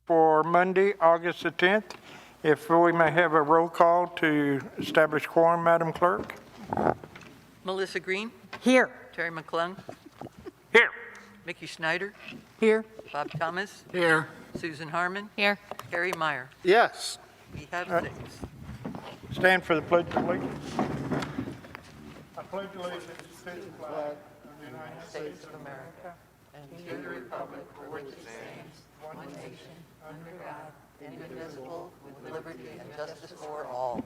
for Monday, August the 10th. If we may have a roll call to establish quorum, Madam Clerk. Melissa Green, Here. Terry McClung, Here. Mickey Schneider, Here. Bob Thomas, Here. Susan Harmon, Here. Harry Meyer. Yes. We have All right. 6. Stand for the Pledge of Allegiance. I pledge allegiance to the flag of the United States of America And to the republic for which it stands, one nation, under God, indivisible, with liberty and justice for all.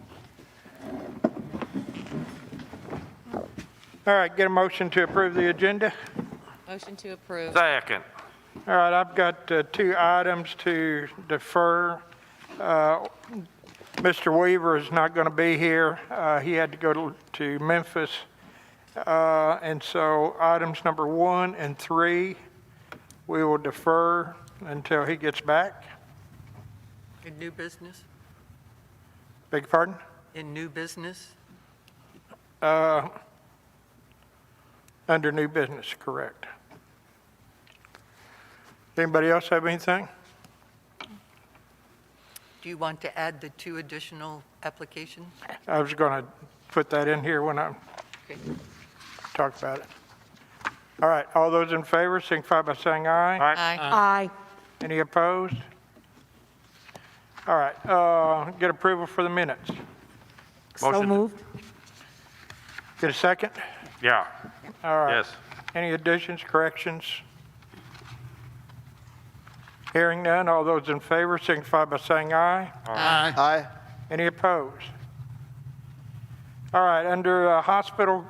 All right, get a motion to approve the agenda. Motion to approve. Second. All right, I've got 2 items to defer. Mr. Weaver is not going to be here. He had to go to Memphis. And so items number 1 and 3, we will defer until he gets back. In new business? Beg your pardon? In new business? Under new business, correct. Anybody else have anything? Do you want to add the 2 additional applications? I was going to put that in here when I Okay. talk about it. All right, all those in favor, signify by saying aye. Aye. Aye. Any opposed? All right, get approval for the minutes. So Motion. moved. Get a second? Yeah. All right. Yes. Any additions, corrections? Hearing none, all those in favor signify by saying aye. Aye. Aye. Any opposed? All right, under hospital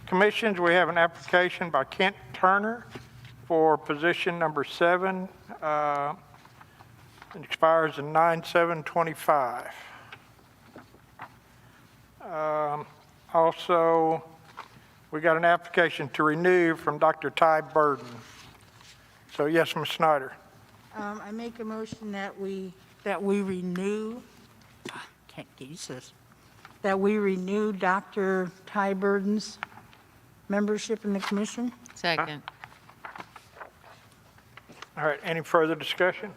commissions, we have an application by Kent Turner for position number 7. It expires in 9/7/25. Also, we got an application to renew from Dr. Ty Burden. So yes, Ms. Snyder. I make a motion that we renew, can't use this, that we renew Dr. Ty Burden's membership in the commission. Second. All right, any further discussion?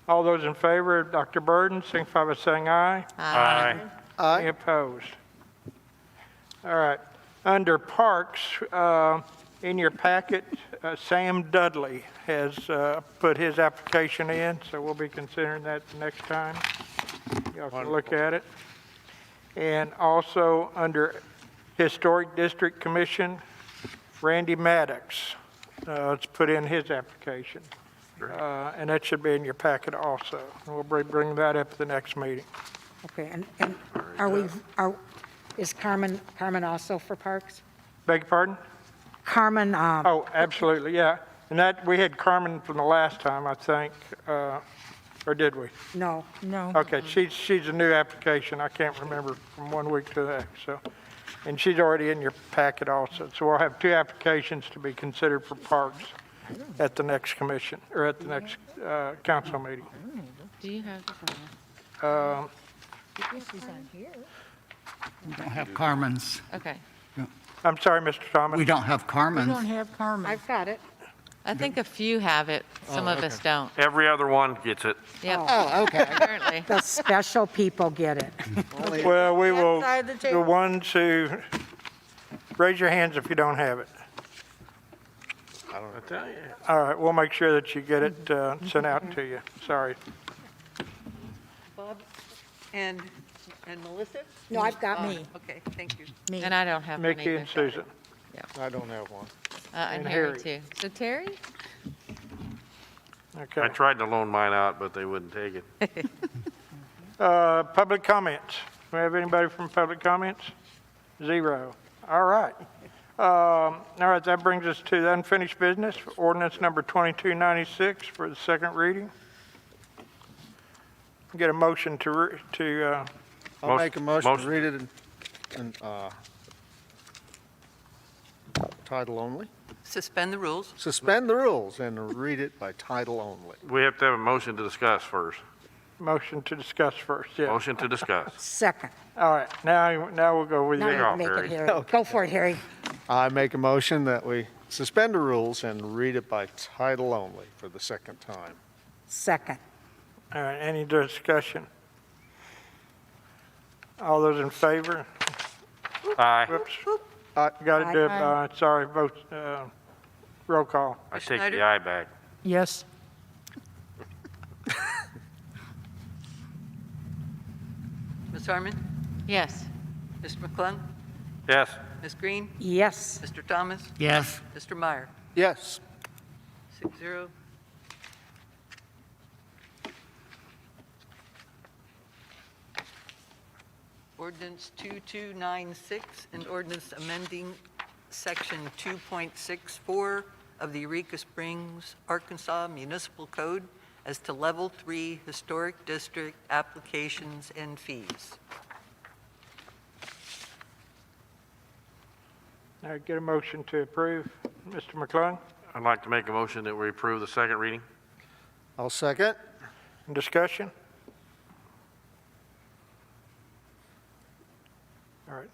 All those in favor of Dr. Burden, signify by saying aye. Aye. Any Aye. opposed? All right, under parks, in your packet, Sam Dudley has put his application in, so we'll be considering that the next time. Y'all can look at it. And also, under Historic District Commission, Randy Maddox has put in his application. And that should be in your packet also. And we'll bring that up at the next meeting. Okay, and is Carmen also for parks? Beg your pardon? Carmen, Oh, absolutely, yeah. And that, we had Carmen from the last time, I think, or did we? no, No. Okay, she's a new application. I can't remember from one week to the next, so. And she's already in your packet also. So we'll have 2 applications to be considered for parks at the next commission, or at the next council meeting. Do you have? She's on here. We don't have Carmen's. Okay. I'm sorry, Mr. Thomas. We don't have We Carmen's. don't have Carmen. I've got it. I think a few have it. Some of us don't. Every other one gets it. Yep. Oh, okay. Apparently. The special people get it. Well, we will, Outside the the table. ones who, raise your hands if you don't have it. I tell you. All right, we'll make sure that you get it sent out to you. Sorry. Bob and Melissa? No, I've got Oh, me. Okay, thank you. Me. And I don't have one Mickey either. and Susan. I don't have one. And and Harry Harry. too. So Terry? Okay. I tried to loan mine out, but they wouldn't take it. Public comments. Do we have anybody from public comments? 0. All right. All right, that brings us to the unfinished business, ordinance number 2296 for the second reading. Get a motion to I'll make a motion Motion. to read it in title only. Suspend the rules. Suspend the rules and read it by title only. We have to have a motion to discuss first. motion to discuss first, yeah. Motion to discuss. Second. All right, now we'll go with Now you. off, you make Harry. it, Harry. Go for it, Harry. I make a motion that we suspend the rules and read it by title only for the second time. Second. All right, any discussion? All those in favor? Aye. Whoops, Aye. got to do it, Aye. sorry, vote, roll call. I take Schneider? the aye back. Yes. Ms. Harmon? Yes. Mr. McClung? Yes. Ms. Green? Yes. Mr. Thomas? Yes. Mr. Meyer? Yes. 6-0. Ordinance 2296, an ordinance amending section 2.64 of the Eureka Springs, Arkansas Municipal Code as to Level 3 Historic District applications and fees. All right, get a motion to approve. Mr. McClung, I'd like to make a motion that we approve the second reading. I'll second. discussion? All right.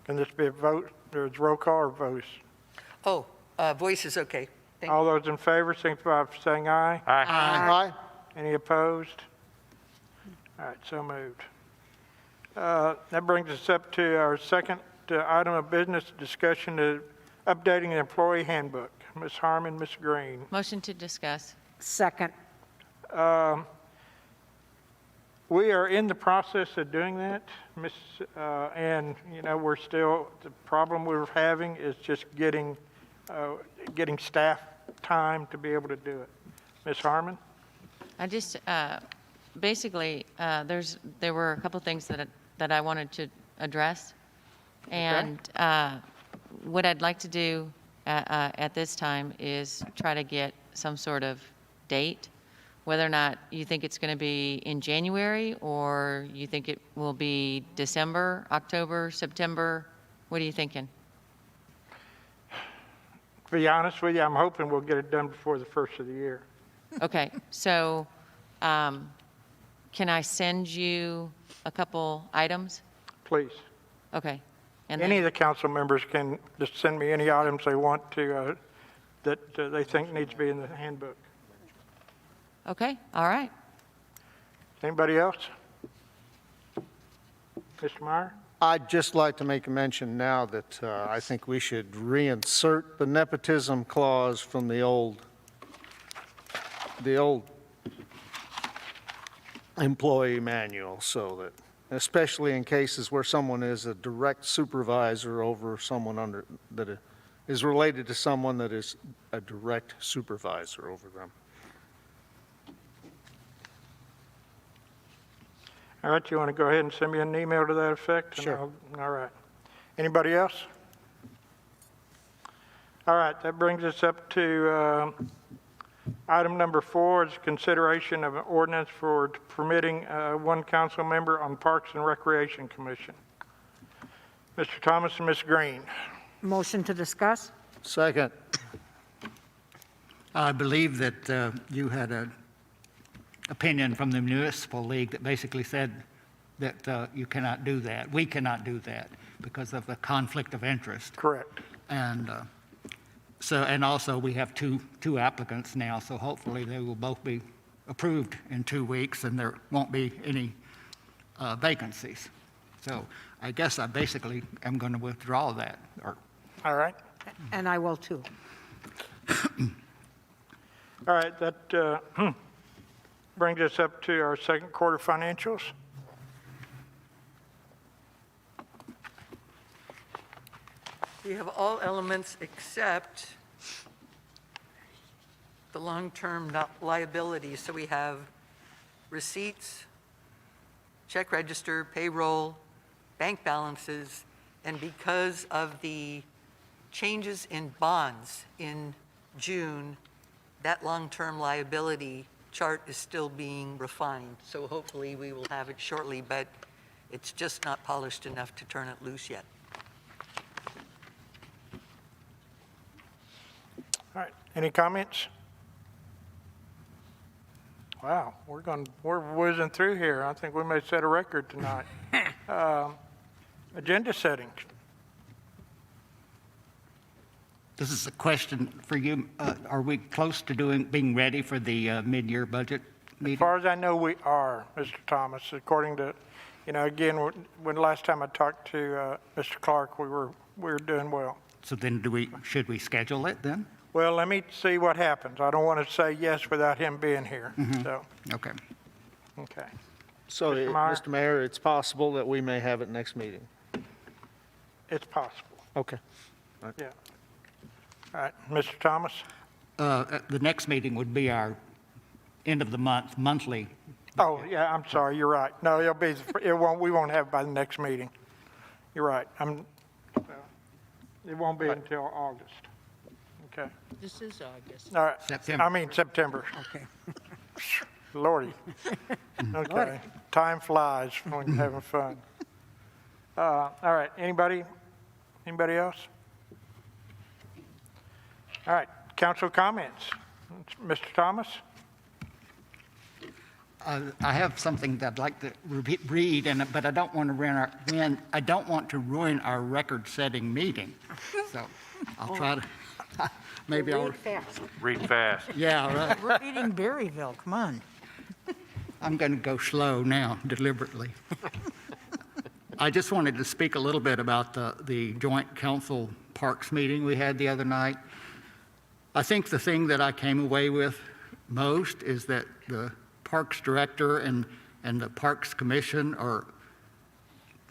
Can this be a vote, or it's roll call or voice? Oh, voice is okay. Thank All those in favor, signify by saying aye. Aye. Aye. Any opposed? All right, so moved. That brings us up to our second item of business, discussion of updating the employee handbook. Ms. Harmon, Ms. Green. Motion to discuss. Second. We are in the process of doing that, and, you know, we're still, the problem we're having is just getting staff time to be able to do it. Ms. Harmon? I just, basically, there were a couple things that I wanted to address. And what I'd like to do at this time is try to get some sort of date, whether or not you think it's going to be in January or you think it will be December, October, September. What are you thinking? To be honest with you, I'm hoping we'll get it done before the first of the year. Okay, so can I send you a couple items? Please. Okay. And Any then, of the council members can just send me any items they want to, that they think needs to be in the handbook. okay, all right. Anybody else? Mr. Meyer? I'd just like to make a mention now that I think we should reinsert the nepotism clause from the old employee manual, so that, especially in cases where someone is a direct supervisor over someone that is related to someone that is a direct supervisor over them. All right, you want to go ahead and send me an email to that effect? And Sure. All right. Anybody else? All right, that brings us up to item number 4 is consideration of an ordinance for permitting one council member on Parks and Recreation Commission. Mr. Thomas and Ms. Green. Motion to discuss? Second. I believe that you had an opinion from the municipal league that basically said that you cannot do that. We cannot do that because of the conflict of interest. Correct. And and also we have two applicants now, so hopefully they will both be approved in 2 weeks and there won't be any vacancies. So I guess I basically am going to withdraw that. All right. And I will too. All right, that brings us up to our second quarter financials. You have all elements except the long-term liabilities. So we have receipts, check register, payroll, bank balances, and because of the changes in bonds in June, that long-term liability chart is still being refined. So hopefully we will have it shortly, but it's just not polished enough to turn it loose yet. All right, any comments? Wow, we're whizzing through here. I think we may set a record tonight. Agenda settings. This is a question for you. Are we close to being ready for the mid-year budget As meeting? far as I know, we are, Mr. Thomas, according to, again, when last time I talked to Mr. Clark, we were doing well. So then should we schedule it then? Well, let me see what happens. I don't want to say yes without him being here, so, Okay. okay. So, Mr. Meyer? Mr. Mayor, it's possible that we may have it next meeting. It's possible, Okay. yeah. All right, Mr. Thomas? The next meeting would be our end of the month, monthly. Oh, yeah, I'm sorry, you're right. No, we won't have it by the next meeting. You're right. It won't be until August. Okay. This is August. All right. September. I mean, September. Okay. Lordy. Okay. Time flies when you're having fun. All right, anybody else? All right, council comments. Mr. Thomas? I have something that I'd like to read, but I don't want to ruin our record-setting meeting. So I'll try to, maybe I'll, Read fast. Read fast. yeah, right. We're reading Berryville, come on. I'm going to go slow now, deliberately. I just wanted to speak a little bit about the joint council parks meeting we had the other night. I think the thing that I came away with most is that the Parks Director and the Parks Commission are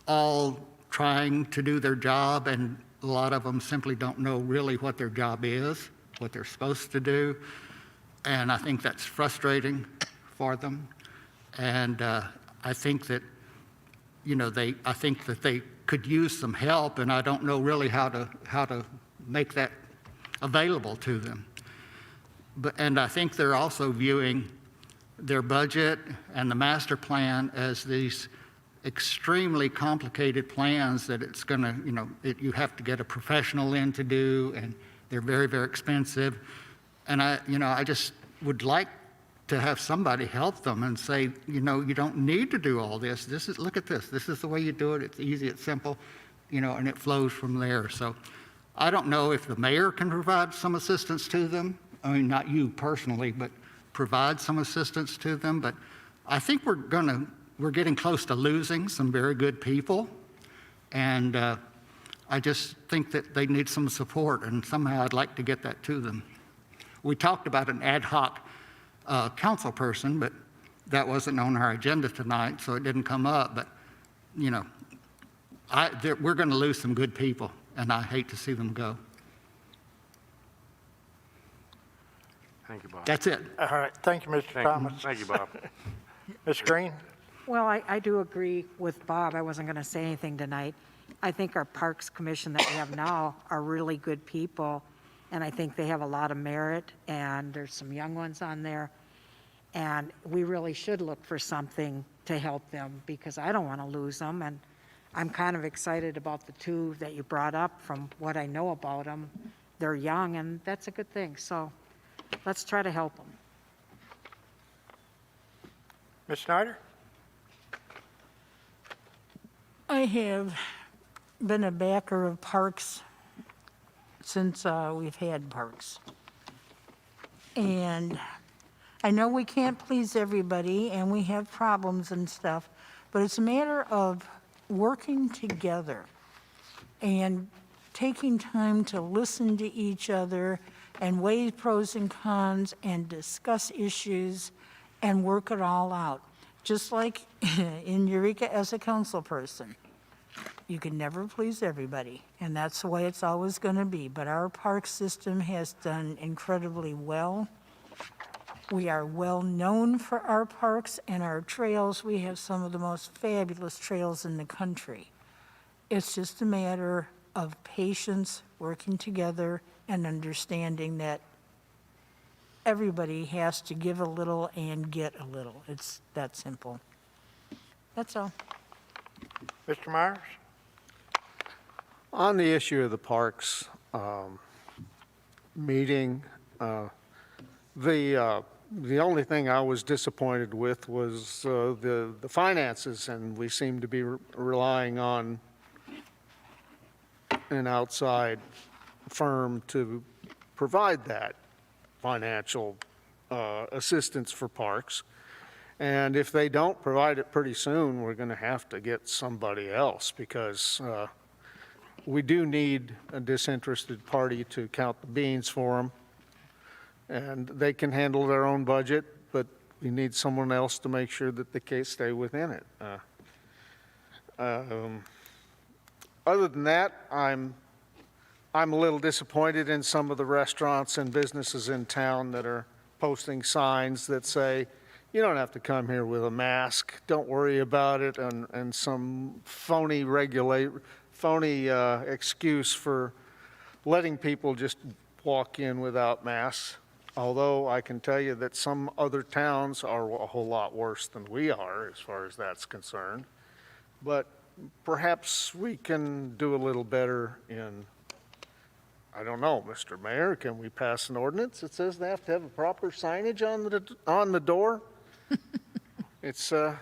all trying to do their job, and a lot of them simply don't know really what their job is, what they're supposed to do, and I think that's frustrating for them. And I think that, I think that they could use some help, and I don't know really how to make that available to them. And I think they're also viewing their budget and the master plan as these extremely complicated plans that it's going to, you have to get a professional in to do, and they're very, very expensive. And I just would like to have somebody help them and say, you don't need to do all this. Look at this. This is the way you do it. It's easy, it's simple, and it flows from there. So I don't know if the mayor can provide some assistance to them. I mean, not you personally, but provide some assistance to them. But I think we're getting close to losing some very good people. And I just think that they need some support, and somehow I'd like to get that to them. We talked about an ad hoc council person, but that wasn't on our agenda tonight, so it didn't come up. But, we're going to lose some good people, and I hate to see them go. Thank you, Bob. That's it. All right, thank you, Mr. Thomas. Thank you, Bob. Ms. Green? Well, I do agree with Bob. I wasn't going to say anything tonight. I think our Parks Commission that we have now are really good people, and I think they have a lot of merit, and there's some young ones on there, and we really should look for something to help them, because I don't want to lose them, and I'm kind of excited about the two that you brought up. From what I know about them, they're young, and that's a good thing, so let's try to help them. Ms. Snyder? I have been a backer of parks since we've had parks. And I know we can't please everybody, and we have problems and stuff, but it's a matter of working together and taking time to listen to each other and weigh pros and cons and discuss issues and work it all out. Just like in Eureka as a council person. You can never please everybody, and that's the way it's always going to be. But our park system has done incredibly well. We are well known for our parks and our trails. We have some of the most fabulous trails in the country. It's just a matter of patience, working together, and understanding that everybody has to give a little and get a little. It's that simple. That's all. Mr. Myers? On the issue of the parks meeting, the only thing I was disappointed with was the finances, and we seem to be relying on an outside firm to provide that financial assistance for parks. And if they don't provide it pretty soon, we're going to have to get somebody else, because we do need a disinterested party to count the beans for them. And they can handle their own budget, but we need someone else to make sure that they can stay within it. Other than that, I'm a little disappointed in some of the restaurants and businesses in town that are posting signs that say, you don't have to come here with a mask, don't worry about it, and some phony excuse for letting people just walk in without masks. Although I can tell you that some other towns are a whole lot worse than we are as far as that's concerned. But perhaps we can do a little better in, I don't know, Mr. Mayor, can we pass an ordinance that says they have to have a proper signage on the door? It's a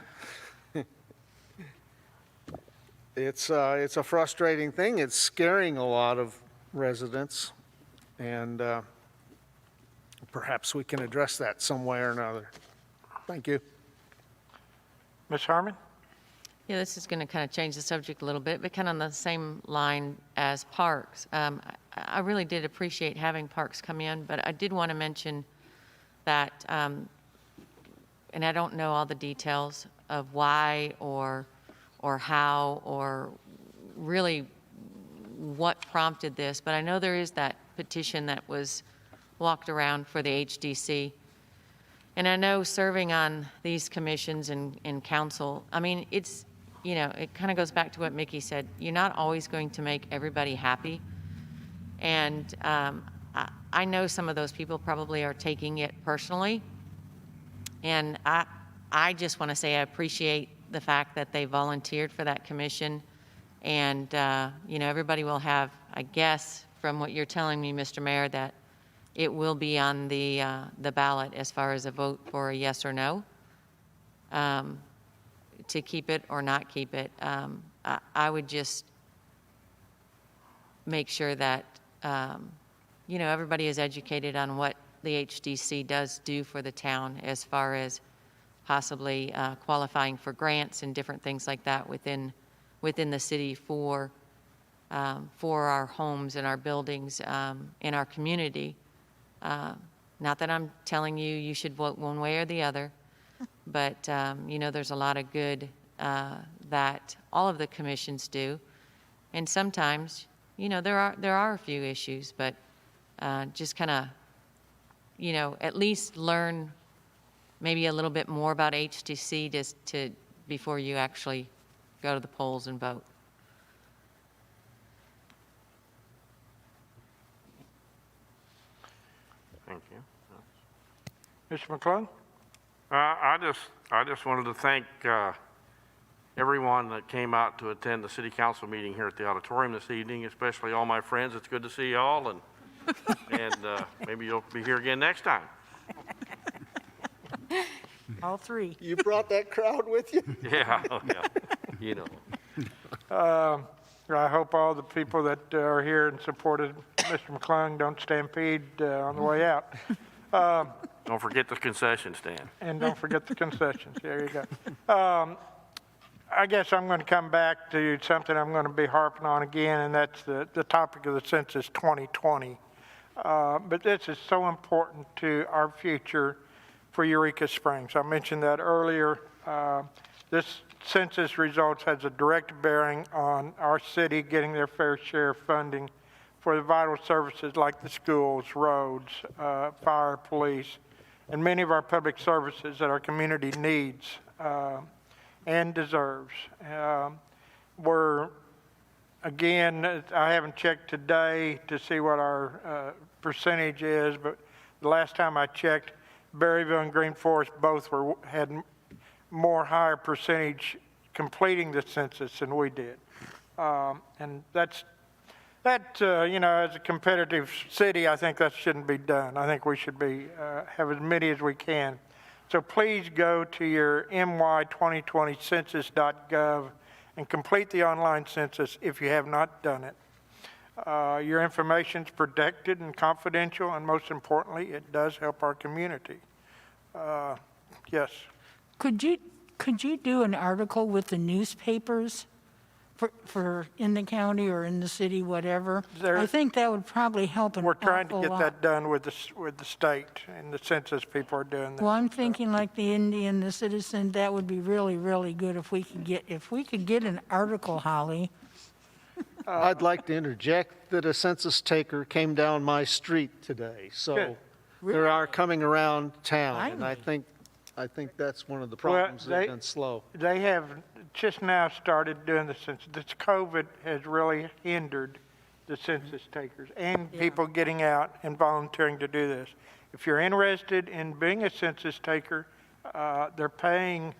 frustrating thing. It's scaring a lot of residents, and perhaps we can address that some way or another. Thank you. Ms. Harmon? Yeah, this is going to kind of change the subject a little bit, but kind of on the same line as parks. I really did appreciate having parks come in, but I did want to mention that, and I don't know all the details of why or how or really what prompted this, but I know there is that petition that was walked around for the HDC. And I know serving on these commissions and council, I mean, it's, it kind of goes back to what Mickey said. You're not always going to make everybody happy. And I know some of those people probably are taking it personally. And I just want to say I appreciate the fact that they volunteered for that commission. And, everybody will have, I guess, from what you're telling me, Mr. Mayor, that it will be on the ballot as far as a vote for a yes or no, to keep it or not keep it. I would just make sure that, everybody is educated on what the HDC does do for the town as far as possibly qualifying for grants and different things like that within the city for our homes and our buildings in our community. Not that I'm telling you should vote one way or the other, but, there's a lot of good that all of the commissions do. And sometimes, there are a few issues, but just kind of, at least learn maybe a little bit more about HTC before you actually go to the polls and vote. Thank you. Mr. McClung? I just wanted to thank everyone that came out to attend the city council meeting here at the auditorium this evening, especially all my friends. It's good to see you all, and maybe you'll be here again next time. All three. You brought that crowd with you? Yeah, I hope all the people that are here and supported Mr. McClung don't stampede on the way out. Don't forget the concession stand. And don't forget the concessions. There you go. I guess I'm going to come back to something I'm going to be harping on again, and that's the topic of the census 2020. But this is so important to our future for Eureka Springs. I mentioned that earlier. This census results has a direct bearing on our city getting their fair share of funding for the vital services like the schools, roads, fire, police, and many of our public services that our community needs and deserves. Again, I haven't checked today to see what our percentage is, but the last time I checked, Berryville and Green Forest both had more higher percentage completing the census than we did. And that, as a competitive city, I think that shouldn't be done. I think we should have as many as we can. So please go to your my2020census.gov and complete the online census if you have not done it. Your information's protected and confidential, and most importantly, it does help our community. Yes. Could you do an article with the newspapers for in the county or in the city, whatever? There- I think that would probably help an We're trying to awful get lot. that done with the state, and the census people are doing that. Well, I'm thinking like the Indian, the Citizen, that would be really, really good if we could get an article, Holly. I'd like to interject that a census taker came down my street today, so Good. they are coming around town, and I Finally. think that's one of the Well, problems, they've been slow. They have just now started doing the census. This COVID has really hindered the census takers and people getting out and volunteering to do this. If you're interested in being a census taker, they're paying,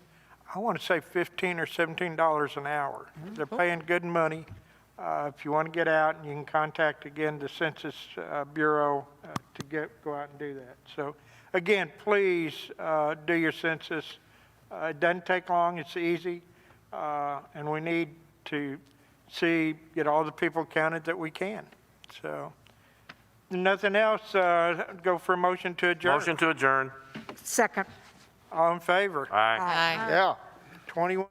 I want to say $15 or $17 an hour. They're paying good money. If you want to get out, you can contact, again, the Census Bureau to go out and do that. So, again, please do your census. It doesn't take long, it's easy, and we need to get all the people counted that we can. So, nothing else, go for a motion to adjourn. Motion to adjourn. Second. All in favor? Aye. Aye. Yeah. 21.